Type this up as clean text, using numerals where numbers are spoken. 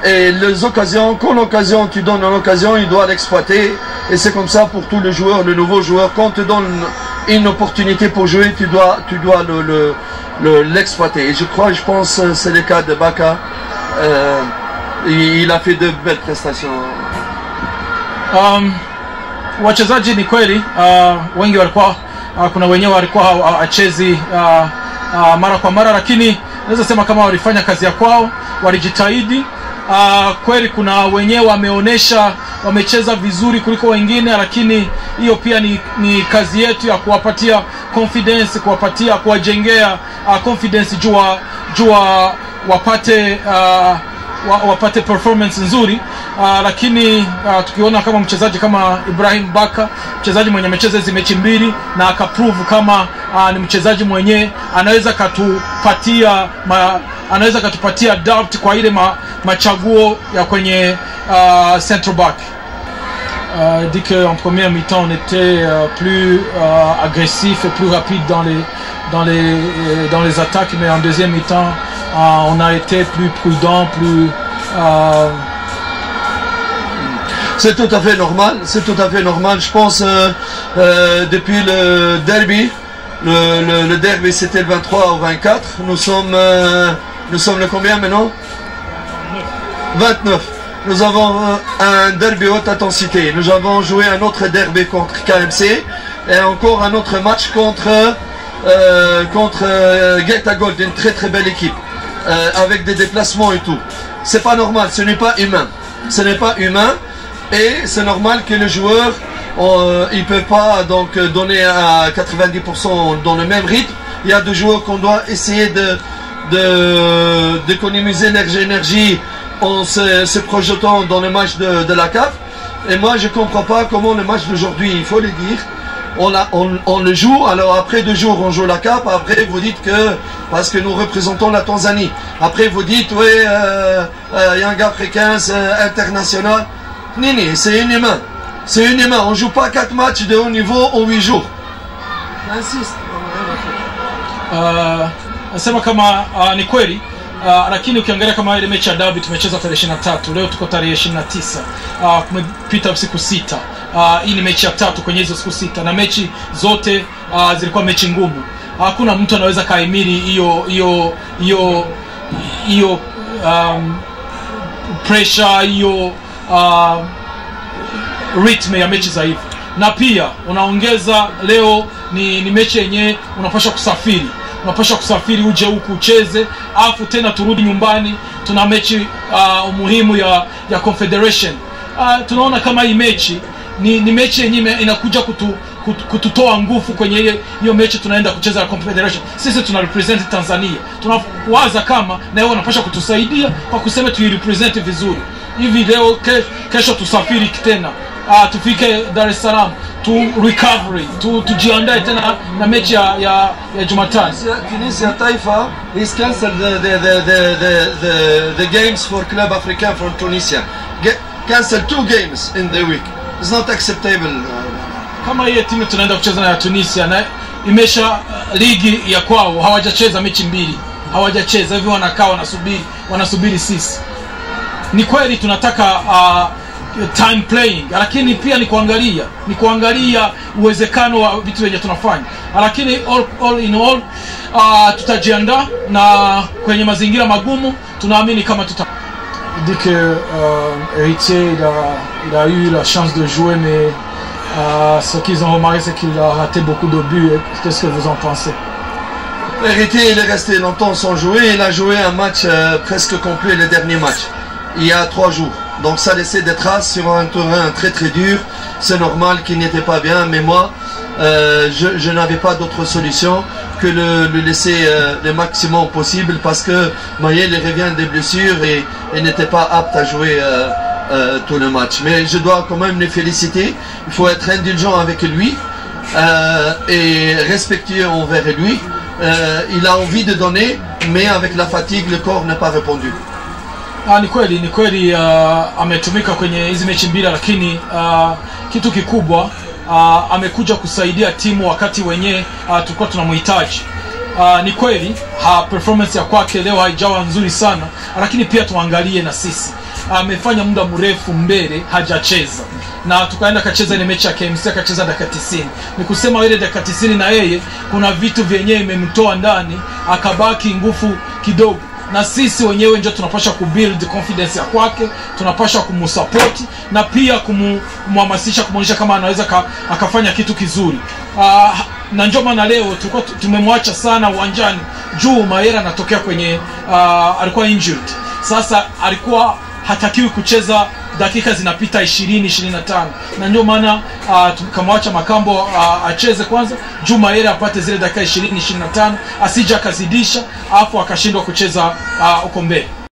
Et les occasions, quand l'occasion, tu donnes une occasion, il doit l'exploiter. Et c'est comme ça pour tous les joueurs, le nouveau joueur. Quand tu donnes une opportunité pour jouer, tu dois l'exploiter. Et je pense que c'est le cas de Baka. Il a fait de belles prestations. Wachezaji ni kweli wengi walikuwa kuna wenyewe walikuwa achezi mara kwa mara, lakini naweza sema kama walifanya kazi ya kwao, walijitahidi. Kweli kuna wenyewe wameonesha wamecheza vizuri kuliko wengine, lakini hiyo pia ni kazi yetu ya kuwapatia confidence, kuwajengea confidence jua wapate performance nzuri. Lakini tukiona kama mchezaji kama Ibrahim Baka, mchezaji mwenye amecheza hizo mechi mbili na akaprove kama ni mchezaji mwenye anaweza katupatia doubt kwa ile machaguo ya kwenye central back. Dit qu'en première mi-temps on était plus agressif et plus rapide dans les attaques, mais en deuxième mi-temps on a été plus prudent, C'est tout à fait normal, je pense depuis le derby, le derby c'était le 23 au 24, nous sommes le combien maintenant? 29. Nous avons un derby haute intensité, nous avons joué un autre derby contre KMC et encore un autre match contre Geta Gold, une très très belle équipe, avec des déplacements et tout. C'est pas normal, ce n'est pas humain. Et c'est normal que les joueurs ils peuvent pas donc donner à 90% dans le même rythme. Il y a des joueurs qu'on doit essayer d'économiser l'énergie en se projetant dans le match de la CAF. Et moi je comprends pas comment le match d'aujourd'hui, il faut le dire, on le joue, alors après 2 jours on joue la CAF, après vous dites que parce que nous représentons la Tanzanie, après vous dites oui Young Africans international. Nini, c'est inhumain. On joue pas 4 matchs de haut niveau en 8 jours. J'insiste. Nasema kama ni kweli, lakini ukiangalia kama ile mechi ya derby tumecheza tarehe 23, leo tuko tarehe 29. Kumepita siku 6. Hii ni mechi ya 3 kwenye hizo siku 6 na mechi zote zilikuwa mechi ngumu. Hakuna mtu anaweza kaimiri hiyo pressure, hiyo rhythm ya mechi za hivi. Na pia unaongeza leo ni mechi yenyewe unapaswa kusafiri uje huku ucheze, afu tena turudi nyumbani tuna mechi muhimu ya Confederation. Tunaona kama hii mechi ni mechi yenyewe inakuja kututoa nguvu kwenye hiyo mechi tunaenda kucheza ya Confederation. Sisi tuna represent Tanzania, tunawaza kama na wao wanapaswa kutusaidia kwa kusema tu represent vizuri. Hivi leo kesho tusafiri tena tufike Dar es Salaam tu recovery tujiandae tena na mechi ya Jumatano. Tunisia Taifa is cancelled the games for Club Africain from Tunisia. Cancel 2 games in the week. It's not acceptable. Kama hiyo timu tunaenda kucheza na Tunisia na imesha ligi ya kwao, hawajacheza mechi mbili, hivi wanakaa wanasubiri sisi. Ni kweli tunataka time playing, lakini pia ni kuangalia uwezekano wa vitu vyenye tunafanya, lakini all in all tutajiandaa na kwenye mazingira magumu tunaamini kama dit que Héritier il a eu la chance de jouer, mais ce qu'ils ont remarqué c'est qu'il a raté beaucoup de buts. Qu'est-ce que vous en pensez? Héritier il est resté longtemps sans jouer, il a joué un match presque complet, le dernier match il y a 3 jours. Donc ça laissait des traces sur un terrain très très dur. C'est normal qu'il n'était pas bien, mais moi je n'avais pas d'autre solution que le laisser le maximum possible, parce que Mayel revient des blessures et n'était pas apte à jouer tout le match. Mais je dois quand même les féliciter. Il faut être indulgent avec lui et respectueux envers lui. Il a envie de donner, mais avec la fatigue le corps n'a pas répondu. Ni kweli ametumika kwenye hizi mechi mbili, lakini kitu kikubwa amekuja kusaidia timu wakati wenyewe tulikuwa tunamhitaji. ni kweli performance ya kwake leo haijawa nzuri sana, lakini pia tuangalie na sisi amefanya muda mrefu mbele hajacheza, na tukaenda kacheza ile mechi ya KMC akacheza dakika 90. Ni kusema ile dakika 90 na yeye kuna vitu vyenyewe imemtoa ndani akabaki nguvu kidogo, na sisi wenyewe ndio tunapaswa kubuild confidence ya kwake, tunapaswa kumsupport na pia kumhamasisha, kumuonyesha kama anaweza akafanya kitu kizuri. Na ndio maana leo tulikuwa tumemwacha sana uwanjani juu Mayele anatokea kwenye alikuwa injured. Sasa alikuwa hatakiwi kucheza dakika zinapita 20-25, na ndio maana tukamwacha Makambo acheze kwanza juu Mayele apate zile dakika 20-25 asije akazidisha afu akashindwa kucheza uko mbele.